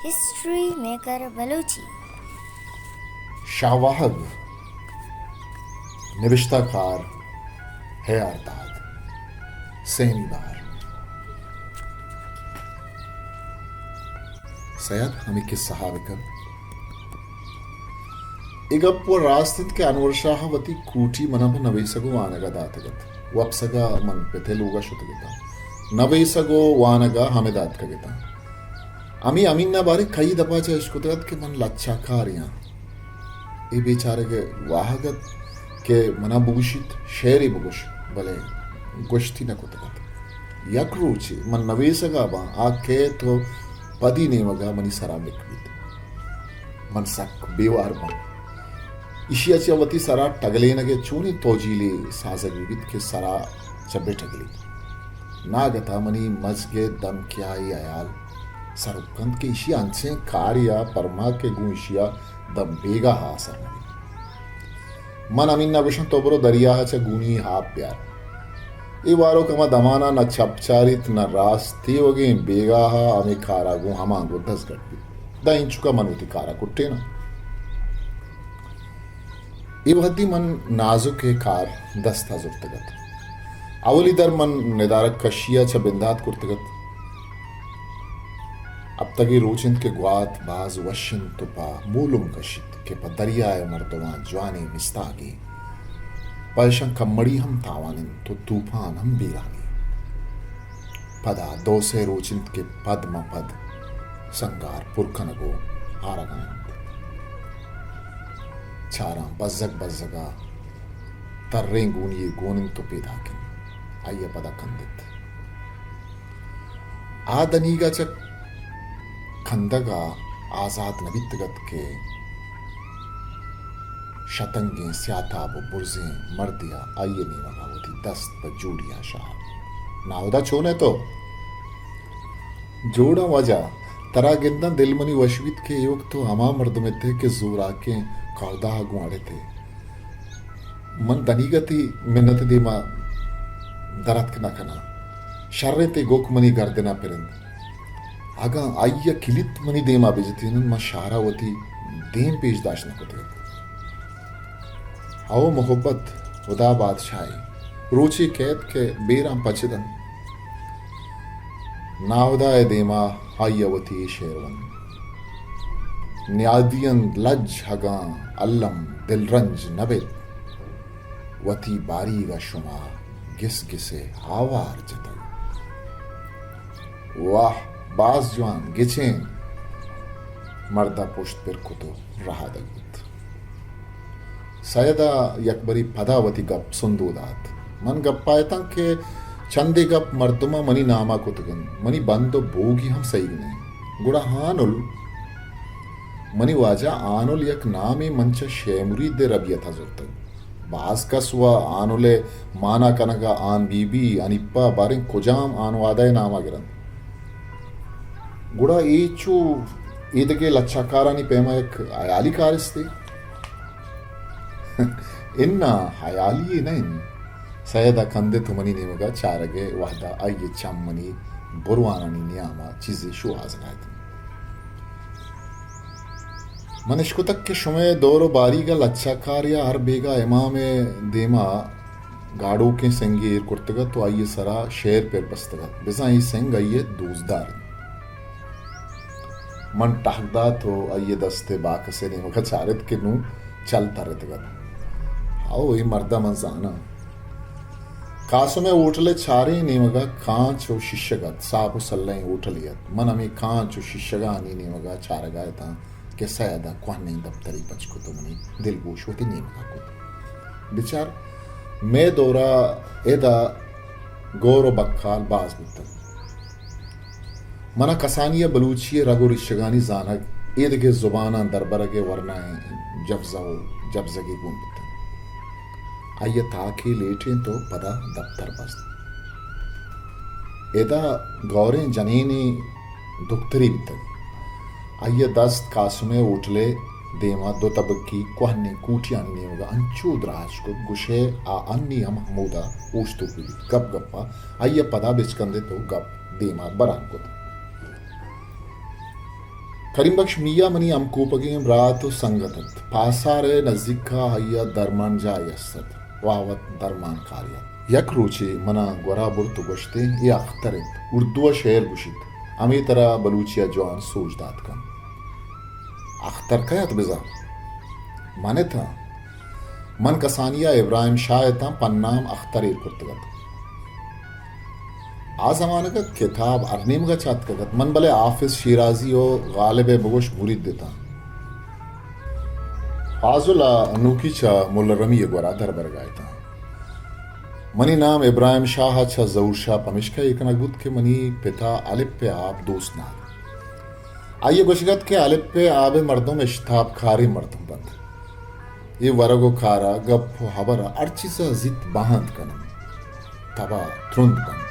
History maker Balochi, शाहवाहग निविश्ताकार है अर्थात सेनीबार सैयद हमें किस्सा हाविकल इगप्प रास्तित के अनवर्षाहवती कूटी मनप नवेसगो वानगा दातगत वप्सगा मन पेथेलुगा शुतगिता नवेसगो वानगा हमें दात कगिता अमी अमीना बारे कई दफा चे इश्कुतगत के मन लच्छाकारियां ए बेचारे के वाहगत के मना बुगुशित शेरी बुगुश भले गोष्ठी न कुतगत यक रूची मन नवेसगा बा आके तो पदी नेमगा मनी सरा मिकबित मन सक बेवार बा इशियाची अवती सरा टगलेनगे चूनी तोजीली साजगीबित के सरा चब्बे टगली नागता मनी मजगे दम क्याई आयाल सरुकंत के इशिया अंसे कारिया परमा के गु इशिया दम बेगा हा सर मन अमीन विषण तोबरो दरिया च गुनी हा प्यार ए वारो कमा दमाना न छपचारित न रास्ते वगे बेगा हा अमे कारा गु हमांगो दस गट्टी दा इंचुका मनुति कारा कुट्टे ना ए वहदी मन नाजुक के कार दस्ता जुर्तगत अवली दर मन निदारक कशिया च बिंदात कुर्तगत अब तक रोचिंत के ग्वात बाज वशिन तुपा मूलुम कशित के पदरियाए मर्दवा ज्वाने मिस्तागी पलशं कम्मड़ी हम तावानिन तो तूफान हम बीरानी पदा दो से रोचिंत के पद म पद संगार पुरखनगो आरगनंद चारा बज्जग बज्जगा तर्रे गूनिये गोनिन तो पेदाकिन आइये पदा कंदित आदनीगा चक खंदगा आजाद नबितगत के शतंगे स्याताब बुर्जे मर्दिया आइये नीवा होती दस्त पर जोड़िया शाह नावदा छोने तो जोड़ा वजह तरा गिंदा दिलमनी वशवित के योग तो हमा मर्द में थे के जोर आके कौदा गुआड़े थे मन दनीगति मिन्नत दीमा दरत के नखना शर्रे ते गोकमनी गर्दना पिरंद आगा आइया किलित मनी देमा बेजतीन मा शारावती देम पेश दाश न कुते आओ मोहब्बत खुदा बादशाही रोची कैद के बेराम पचदन नावदाए देमा आयवती शेरवन न्यादियन लज हगा अल्लम दिलरंज नबित वती बारी गा शुमा गिस गिसे आवार जतन वाह बाज जवान गिचेन मर्दा पुष्ट पर कुतो रहा दगित सयदा यकबरी पदावती गप सुंदूदात मन गप्पायता के चंदे गप मर्दमा मनी नामा कुतगन मनी बंदो बोगी हम सही नहीं गुड़ा हानुल मनी वाजा आनुल यक नामे मंच शेमुरी दे रबिया था जुर्तन बास कसवा आनुले माना कनगा आन बीबी अनिप्पा बारे कुजाम आनवादाय नामा गिरन गुड़ा ईचू ईदके लच्छाकारानी पेमा एक हयाली कारिस्ते इन्ना हयाली नहीं सयदा कंदे तुमनी नेमगा चारगे वादा आइये चम्मनी बुरवानानी नियामा चीजें शो आजनायत मनिष्को तक के शुमे दोरो बारी का लच्छाकार या हर बेगा इमामे देमा गाड़ो के संगीर कुर्तगा तो आइये सरा शेर पर बस्तगा बिजा ही संग आइये दोजदार मन टाकदा तो आइये दस्ते बाक से नहीं मगर चारित के नू चलता रहते गद आओ ये मर्दा मंजाना कासो में उठले चारे नहीं मगा कांच और शिष्यगत साबु सल्ले उठलियत मन हमें कांच और शिष्यगानी नहीं मगा चार गाय था के सयदा कोहने दफ्तरी पचको तो मनी दिल गोश होती नहीं मगा को बिचार मैं दौरा एदा गौरो बक्काल बाज बितर मना कसानिया बलूचिया रगो रिश्तगानी जानक ईद के जुबाना दरबरगे वरनाए जबजगी गुंबत आइए ताकि लेटे तो पदा दफ्तर बस एदा गौरे जनीनी दुख्तरी बितर आइए दस्त कासुमे उठले देमा दो तबकी कोहने कूटिया ने होगा अंचू द्राज को गुशे आ अन्नी हम हमूदा ऊष्टु की गप गप्पा आइए पदा बिचकंदे तो गप देमा बरान को करीम बख्श मिया मनी अम कूपगेम रात संगतत पासारे नजदीका हय्या दरमान जायसत वावत दरमान कारियत यक रोचे मना गोरा बुर्त गोश्ते ये अख्तरत उर्दू शेर गुशित अमी तरह बलूचिया जवान सोचदात कन अख्तर कयात बिजा माने था मन कसानिया इब्राहिम शाह था पन्नाम अख्तर कुर्तगत आ जमाने का किताब अरनीम का चात कगत मन भले आफिस शिराजी और गालिब बगोश मुरीद देता फाजुला अनूकी चा मुल्ला गोरा दरबर गाय था मनी नाम इब्राहिम शाह छा जऊर शाह पमिश्का एक नगबुत के मनी पिता अलिप पे आप दोस्त ना आइए गुशगत के अलिप पे आबे मर्दों में शिताब खारी मर्दों बंद ये वरगो खारा गप हबरा अर्ची सा जित बाहंत कनम तबा त्रुंद बंद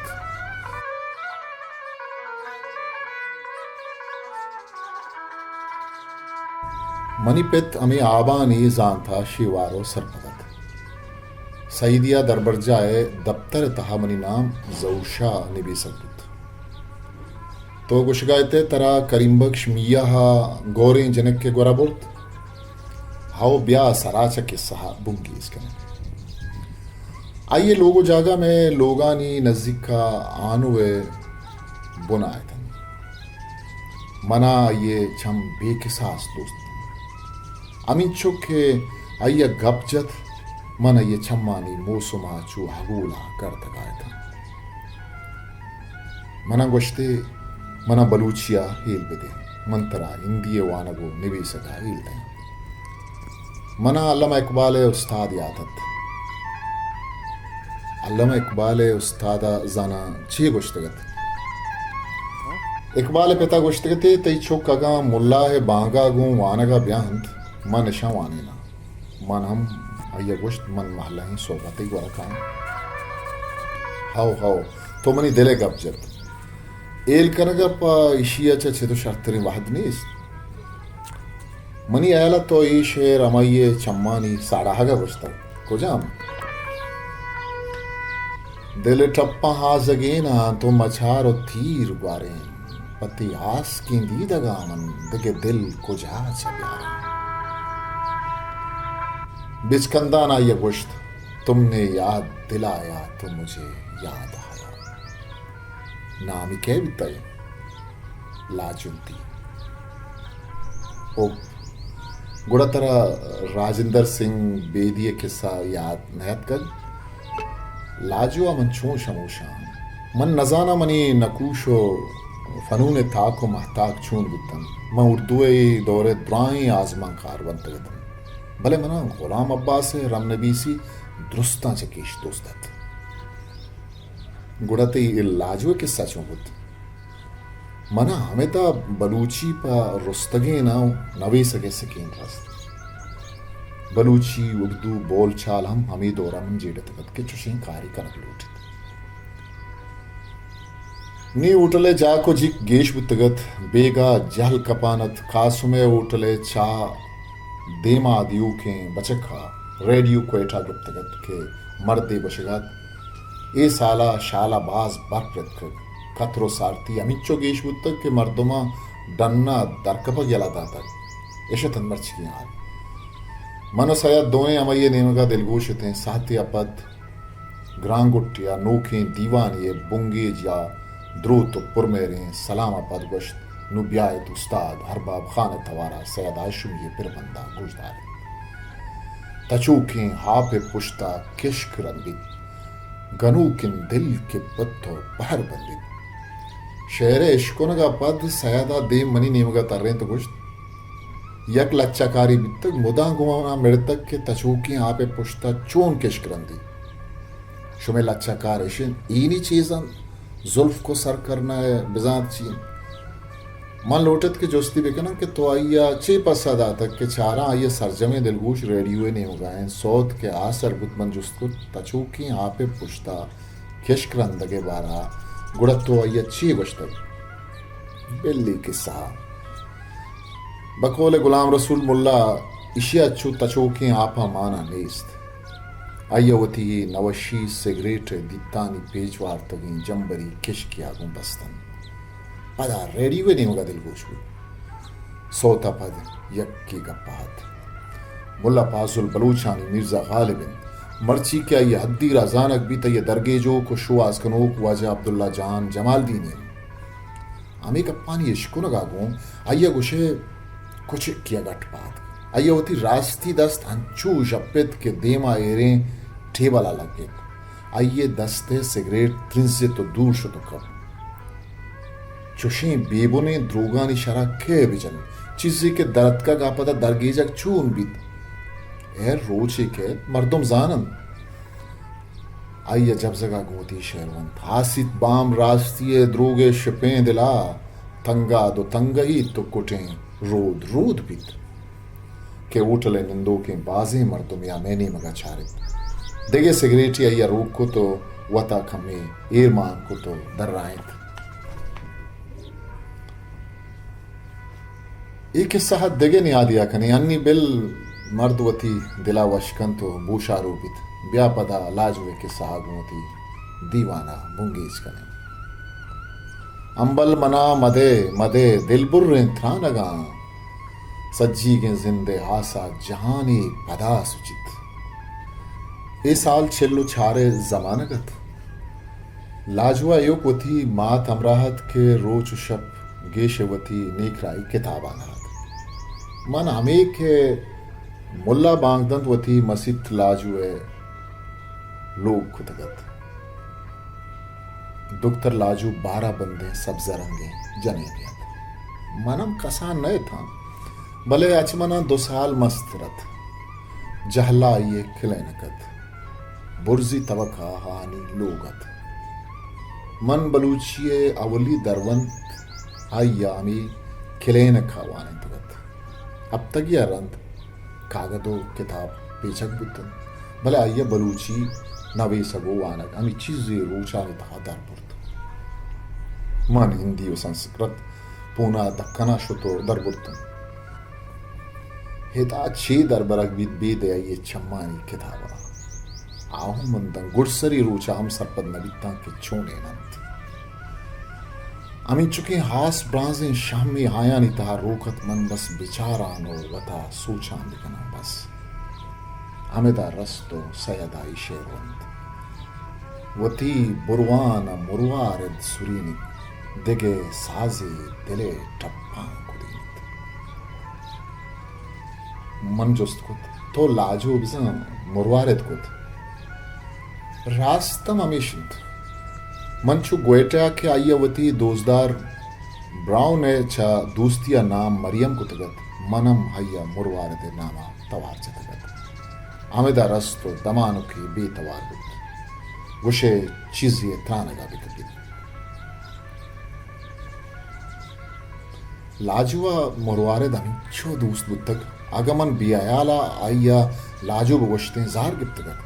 मनीपित अमी आबानी जानता शिवारो सरपदत सईदिया दरबर जाए दफ्तर तहा मनी नाम जऊशा निबी सकत तो गुशगायते तरा करीम बख्श मिया गोरे जनक के गोरा बुर्त हाओ ब्या सराचा किस्सा बुंगी इसके आइए लोगो जागा में लोगानी नजदीक का आनुए बुनाए थन मना ये छम बेकिसास दोस्त अमीन चुके आइया गपजत मन ये छम्मानी मोसुमा चू हगूला कर तकाए था मना गोश्ते मना बलूचिया हील बिदे मंतरा इंदिये वानगो निबी सका हील दे मना अल्लामा इकबाल उस्ताद यादत अल्लामा इकबाल उस्तादा जाना ची गोश्तगत इकबाल पिता गोश्तगते तई चुका मुल्ला है बांगा गो वानगा ब्यांत मन शवानी ना मन हम अय्या गोश्त मन महला ही सोबत ही गोरा काम हाउ हाउ तो मनी दिले गपजत एल करगा पा इशिया चे तो शर्तरी वाहद नीस मनी आयला तो ई शेर अमये चम्मानी साड़ागा गोश्ता को जाम दिल टप्पा हाजगेना तो मछारो तीर ग्वारें पति आस की दीदगा मन दगे दिल को जा चला बिचकंदा ना ये गोश्त तुमने याद दिलाया तो मुझे याद आया नाम के बिताई लाजुंती ओ गुड़ा तरह राजिंदर सिंह बेदिए किस्सा याद नहत कर लाजुआ मन छू शमोशा मन नजाना मनी नकूशो फनून ताको महताक छून बुतन मैं उर्दूए दौरे द्राई आजमा कार बनते भले मना गुलाम अब्बास रम नबीसी दुरुस्ता चकेश दोस्तत गुड़ते लाजुए किस्सा चौबुत मना हमें ता बलूची पा रुस्तगे ना नवे सके सकीन रस्त बलूची उर्दू बोल चाल हम हमें दौरा मन जेड़त के चुशें कारी करक लूट नी उठले जाको जिक गेश बुतगत बेगा जहल कपानत कासुमे उठले चा देमा दियो के बचखा रेडियो कोयटा गुप्तगत के मर्दे बशगत ए साला शाला बाज बरप्रत कतरो सारती अमिचो गेश बुतक के मर्दमा डन्ना दरकप गला दातक एशतन मर्ची हाल मनो सया दोए अमये नेमगा दिलगोशते साथी अपद ग्रांगुटिया नोखे दीवान ये बुंगे जा द्रोत पुरमेरे सलाम अपद गोश्त नुब्यायत उस्ताद हरबाब खान तवारा सैयद आशुम ये पिरबंदा गुजदार तचूकें हापे पुश्ता किश्क रंबित गनूकिन दिल के पत्तो बहर बंदित शेर इश्कोनगा पद सैयदा देव मनी नेमगा तर्रे तो गुश्त यक लच्चाकारी बितक मुदा गुमाना मिड़तक के तचूकें हापे पुश्ता चोन किश्क रंदी शुमे लच्चाकार इशिन इनी चीज़न जुल्फ को सर करना है बिजात चीन मन लोटत के जोस्ती बेकना कि तो आइया चे पसद आता कि चारा आइया सरजमे दिलगोश रेडियो ने उगाएं सौत के आसर बुतमन जुस्तु तचूकी आपे पुश्ता किश्क रंदगे बारा गुड़त तो आइया चे बश्तक बिल्ली किस्सा बकोले गुलाम रसूल मुल्ला इशिया अच्छू तचूकी आपा माना नेस्त आइया वती नवशी सिगरेट दितानी पेजवार तगी जंबरी किश्क आगू बस्तन पदा रेडियो ने होगा दिल गोश सोता पद यक्की गप्पात मुल्ला पाजुल बलूचानी मिर्जा गालिबिन मर्ची क्या ये हद्दी राजानक भी तय दरगेजो को शो आजकनोक वाजा अब्दुल्ला जान जमाल दीनी आमी कप्पानी इश्कुन गागों आइया गुशे कुछ किया गटपात आइया होती रास्ती दस्त अंचू जप्पित के देमा एरें ठेबला लगे आइये दस्ते सिगरेट त्रिंसे तो दूर शो तो कब चुशी बेबुने द्रोगानी शरा के बिजन चीज़ी के दर्द का गापदा दरगेजक चून बीत एर रोचे के मर्दम जानन आइया जब जगह गोती शेरवंत हासित बाम रास्तिये द्रोगे शिपें दिला तंगा दो तंगही तो कुटें रोद रोद बीत के उठले निंदो के बाजे मर्दम या मैंने मगा चारित देगे सिगरेटी आइया रोक को तो वता खमे एरमान को तो दर्रायत एक किस्सा हद देगे नहीं आदिया कने अन्नी बिल मर्दवती दिला वशकन तो बूशारोपित ब्यापदा लाजवे के सागमती दीवाना बुंगेज कने अंबल मना मदे मदे दिलबुर्रे थ्रानगा सज्जी के जिंदे आसा जहानी पदा सुचित ए साल छिल्लु छारे जमानगत लाजवा योकवती मात अमराहत के रोच शप गेशवती नेकराई किताबाना मन हमें के मुल्ला बांगदंत वती मसित लाजुए लोग खुदगत दुख्तर लाजू 12 बंदे सब्ज रंगे जने गया मनम कसा नए था भले अचमना 2 साल मस्त रथ जहला ये खिले नकत बुर्जी तवका हानी लोगत मन बलूचिए अवली दरवंत आयामी खिले न खावाने तगत अब तक यह रंत कागदो किताब पेचक बुतन भले आइया बलूची नवे सगो वानक अमी चीजें रोचा ने था दरबुर्त मन हिंदी और संस्कृत पूना दक्कना शुतो दरबुर्तन हेता 6 दरबरक बीत बेदे आइये चम्मानी किताबा आहु मंदन गुड़सरी रोचा हम सरपद नबिता के छोने नंत अमी चुके हास ब्रांजें शाम में आया नहीं था रोकत मन बस बिचारानो वता सोचा निकना बस अमेदा रस्तो सयदाई शेरवंत वती बुरवान मुरवारद सुरीनी दिगे साजे दिले टप्पा कुदीत मन जोस्त कुत तो लाजो बिसा मुरवारद कुत रास्तम अमीशिंत मंचू गोएटा के आयवती दोजदार ब्राउन है छा दोस्तिया नाम मरियम कुतगत मनम हय्या मुरवार दे नामा तवार चतगत आमेदा रस्तो दमानु की बेतवार बुत वशे चीज़िए त्रानगा बितबित लाजुआ मुरवारे दमी छो दोस्त बुतक आगमन बियायाला आय्या लाजू बवश्ते जार गिप्तगत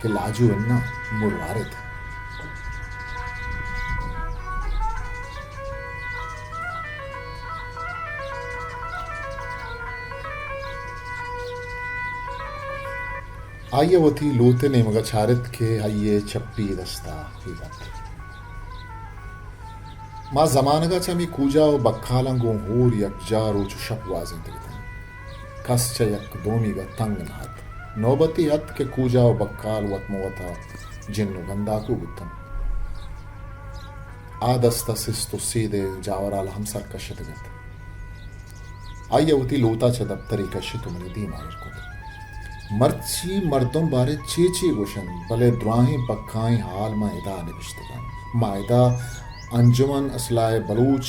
के लाजू अन्ना मुरवारे थे आइए वती लोते ने मगा छारित के आइए चप्पी दस्ता ही बात माँ जमानगा चमी कूजा व बक्खालंगों होर यकजा रोचु शपवाज़ इंतगतन कस चयक दोमी गा तंग नात नौबती हत के कूजा व बक्काल वतमवता जिन्नु गंदा को गुतन आदस्ता सिस्तो सीधे जावराल हमसर कशतगत आइए वती लोता च दफ्तरी कशितु मनी दी मायर को मर्ची मर्दों बारे चीची गुशन भले द्राही पक्काई हाल मायदा निबिश्तगन मायदा अंजुमन असलाए बलूच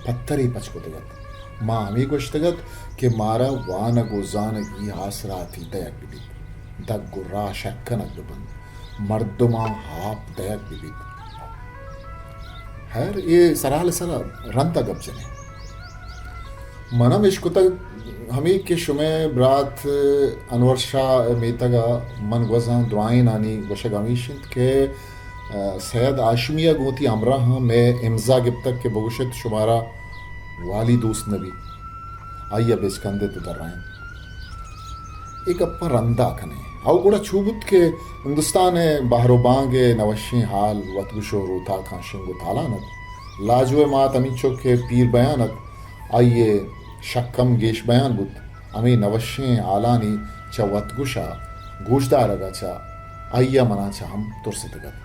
पत्थरी पचकुतगत माँ हमी गुश्तगत के मारा वान गुजान की आसरा थी दयक बिबित दग गुर्रा शक्कनक बिबन मर्दुमा हाप दयक बिबित हैर ये सराल सरा रंता गबजने मनम इश्कुतक हमी के शुमे ब्रात अनवर शाह मेतगा मन गजान दुआइन आनी गशगामीशिंत के सैयद आशमिया गोती अमरा में इम्जा गिप्तक के बगुशत शुमारा वाली दोस्त नबी आइया बेचकंदे तो दर्राइन एक अप्पा रंदा कने आओ गुड़ा छूबुत के हिंदुस्तान बाहरो बांगे नवशी हाल वतगुशो रोता खाशिंगो तालानत लाजुए मात अमीचो के पीर बयानत आइये शक्कम गेश बयान बुत अमी नवशे आलानी च वतगुशा गोशदारगा च आइया मनाचा हम तुरसतगत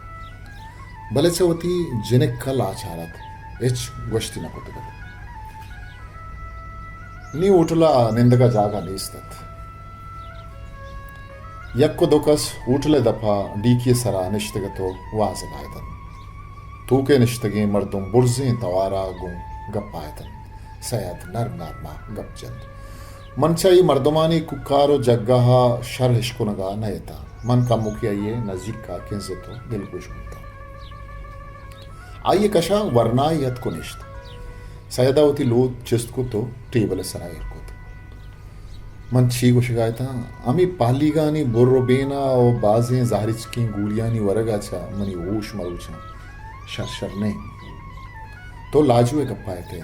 भले चवती जिने कल आचारत एच गोष्टी नकोतगत नी उठला निंदगा जागा नेस्तत यक्को दोकस उठले दफा डीकी सरा निश्तगतो वाजगायतन तूके निश्तगे मर्दुम बुर्जे तवारा गुं गप्पायतन सयद नर नरमा गपचंद मनचाई मर्दमानी कुकारो जग्गाहा शर हिश्कुनगा नयता मन का मुखिया ये नजीक का किंसे तो दिल कुछ होता आइए कशा वरना यत को निश्त सयदावती लोद चिस्त को तो टेबल सरायर को मन छी को शिकायता अमी पालीगानी बुर्रोबेना और बाजें जाहरिच की गुलियानी वरगा छा मनी ओश मरुचा शर नहीं तो लाजुए गप्पाए थे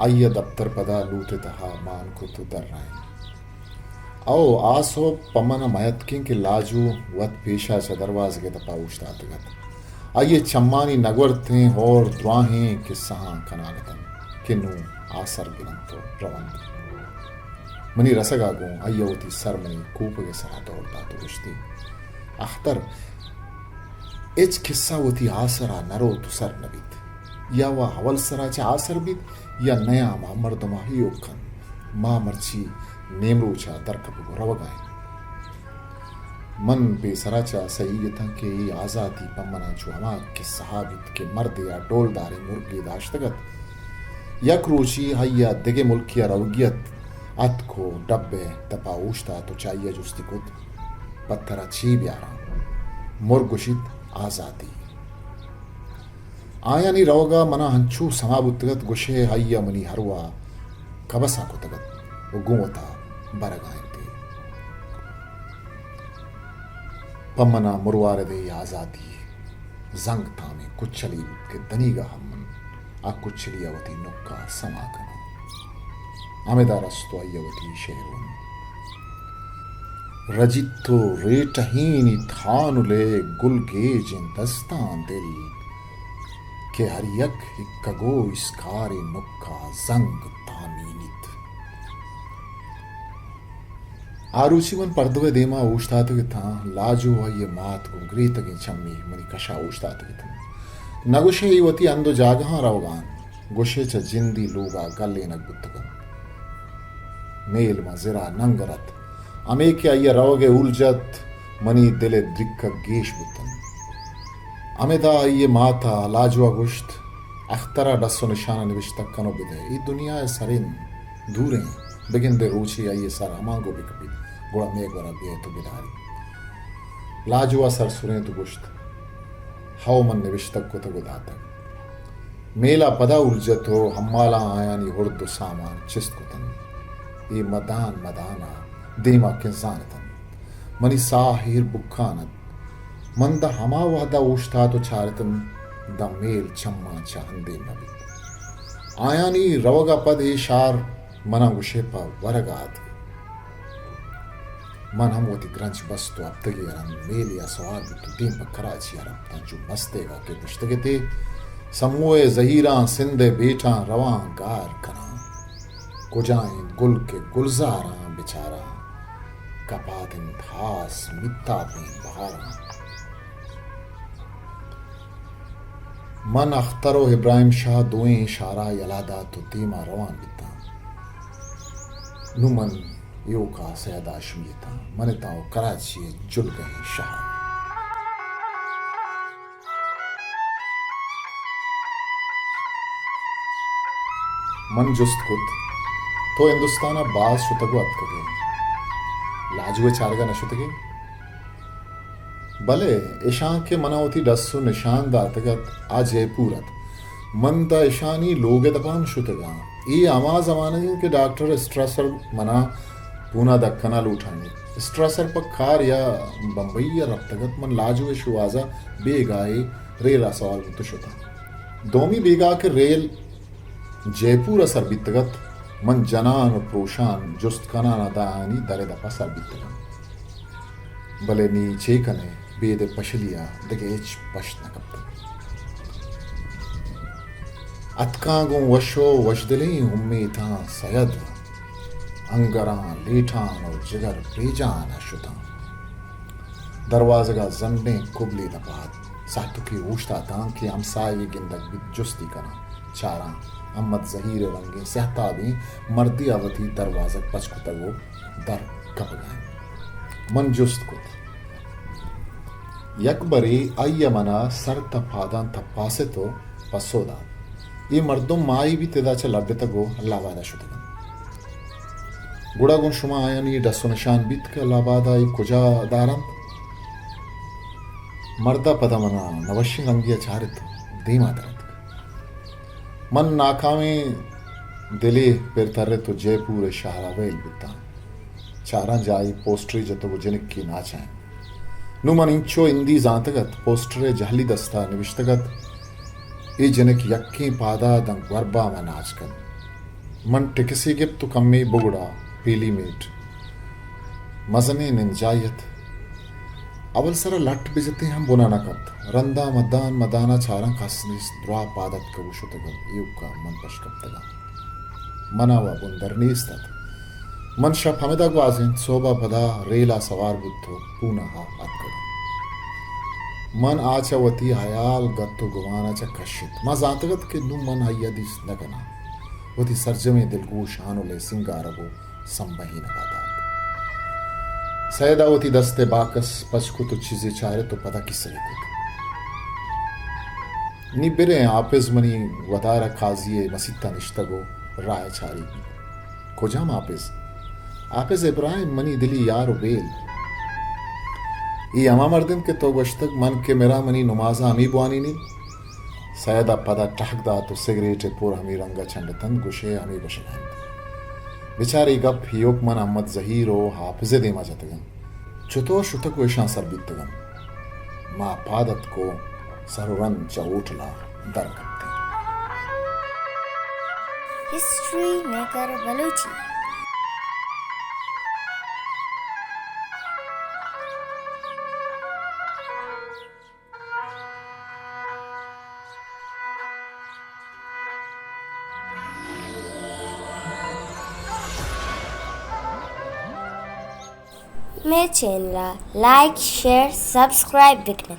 आइया दफ्तर पदा लूटे तहा मान को तो दर रहे आओ आसो पमन मयत के लाजू वत पेशा च दरवाजे के तपा उछता तगत आइए चम्मानी नगवर थे और द्वाहें कि सहा कनागतन किन्नु आसर गिनंतो रवंद मनी रसगागो अय्यवती सरमनी कूपगे सरा दौड़ता तो गुश्ती अख्तर एच किस्सा वती आसरा नरो तो सर नबीत या वह हवल सरा चा आसर बीत या नया मा मर्दमा ही ओखन मा मर्ची नेमरो चा दरकब रवगाए मन पे सरा चा सही था कि आजादी पमना जुआमा के सहाबित के मर्द या डोलदारे मुर्गी दाश्तगत यक रोची हय्या दिगे मुल्किया रवगियत अत को डब्बे तपा उछता तो चाहिए जुस्ती कुत पत्थरा छी ब्यारा मुर्गुशित आजादी आया नी रवगा मना हंचू समाबुतगत गुशे हय्या मनी हरवा कबसा को तगत उगुवता बरगायते पमना मुरवार दे आजादी जंग थामे कुचली के दनीगा हमन आ कुचली अवती नुक्का समागम आमेदारस्तो अय्यवती शेरुन रजितो रेटहीनी थानुले गुलगे जिन दस्तान दिल के हरियक हिक्कगो इसकारे नुक्का जंग तामीनित आरुचिवन पर्दवे देमा उछता तो था लाजो ये मात को ग्रीत के चम्मी मनी कशा उछता तो था नगुशे युवती अंदो जागहा रवगान गुशे च जिंदी लोगा गले नगुत्तगन मेल मजिरा नंगरत अमे के अय्य रवगे उलजत मनी दिले दिक्क गेश बुतन अमेदा अय्य माता लाजवा गुश्त अख्तरा डस्सो निशाना निविश्त कनो बिदे ई दुनिया सरिन दूरे बिगिन दे रूची अय्य सर अमांगो बिकबी गोड़ा मेघवरा बिये तो बिदारी लाजवा सर सुने तो गुश्त हाउ मन निविश्त को तो गुदाता मेला पदा उलजतो हम्माला आयानी हुर्दु सामान चिस्त कुतन ये मदान मदाना देमा किंसानतन मनी साहिर बुखानत मंद हमा वहदा उछता तो चारतन द मेल चम्मा चाहंदे नबी आयानी रवगा पद ए शार मना गुशेपा वरगात मन हम वती ग्रंच बस तो अब तक यार मेल या सवाल भी तो दिन पर कराची यार ता जो मस्तेगा के पुस्तके थे समोए जहीरा सिंधे बेटा रवां गार करा कुजाइन गुल के गुलजारा बेचारा कपादिन घास मित्ता में बहारा मन अख्तरो इब्राहिम शाह दोए इशारा यलादा तो तीमा रवान बिता नुमन यो का सैदा शमीता मनताओ कराची जुल गए शाह मन जुस्त कुत तो हिंदुस्तान बाज शुतगो अतकगे लाजुए चारगा नशुतगे भले ईशान के मनावती डस्सु निशान दातगत आ जयपुरत मन दा ईशानी लोगे दपाम शुतगा ये आमा जमाने के डॉक्टर स्ट्रेसर मना पूना दक्कना लूठानी स्ट्रेसर पर कार या बंबई या रफ्तगत मन लाजुए शुआजा बेगाए रेल सवाल मुतशुता दोमी बेगा के रेल जयपुर असर बितगत मन जनान और प्रोशान जुस्त कनाना दानी दरे दपा सर बितगन भले नी चेकने बेदे पशलिया दगेच पश्न कप्तन अतकागों वशो वशदली उम्मी था सयद अंगरां लीठान और जिगर बेजान अशुता दरवाज़गा जन्ने कुबली नपात सातु की ऊश्ता था कि हमसाये गिंदक भी जुस्ती करा चारा अम्मद जहीर रंगे सहता भी मर्दी अवती दरवाज़क पचकुतगो दर कप गए मन जुस्त कुत यकबरी अय्य मना सर तफादान तफासे तो पसोदा ये मर्दों माई भी तेदा च लब्बे तगो अल्लाहवादा शुतगन गुड़ागुन शुमा आयन ये डसो निशान बीत के अल्लाहवादा ये कुजा दारन मर्दा पदा मना नवशी रंगिया चारित धीमा दरद मन नाकामे दिले पेर तररे तो जयपुर शहरा वेल बिता चारा जाई पोस्टरी जतो वो जनिक की नाचाएं नु मन इंचो इंदी जांतगत पोस्टरे जहली दस्ता निविष्टगत ये जनक यक्की पादा दंग वर्बा में नाच कर मन टिकसी गिप तो कम्मी बुगड़ा पीली मीट मजने निंजायत अवल सरा लट बिजते हम बुना न करत रंदा मदान मदाना चारा खासनी द्वा पादत कबू शुतगल युक्का मन पशकप्तगा मनावा बुंदरनीस्तत मन शप हमेदा ग्वाजिन सोबा पदा रेला सवार बुद्धो पुनः अत्कगा मन आचवती हयाल गत्तो गुवाना च कशित मा जातगत के नु मन हयदिस नगना वती सर्जमे दिलगोश आनुले सिंगारगो संबही नगादात सैदावती दस्ते बाकस पचको तो चीजें चारे तो पता किसरे कुत नी बिरे आपेज मनी वतारा काजिये मसिता निश्तगो राय चारी कोजाम आपेज इब्राहिम मनी दिली यार बेल ये अमा मर्दन के तो गश्तक मन के मेरा मनी नुमाजा अमी बुआनी नी सैदा पदा टहकदा तो सिगरेट पूर हमी रंगा चंडतन गुशे हमी बशगन बेचारी गप हियोक मन अहमद जहीर ओ हाफिजे देमा जतगन चुतो शुतक वेशा सर बीतगन मा पादत को सरुरन चौटला दर करते हिस्ट्री मेकर बलूची। मेरे चैनल लाइक शेयर सब्सक्राइब बिकने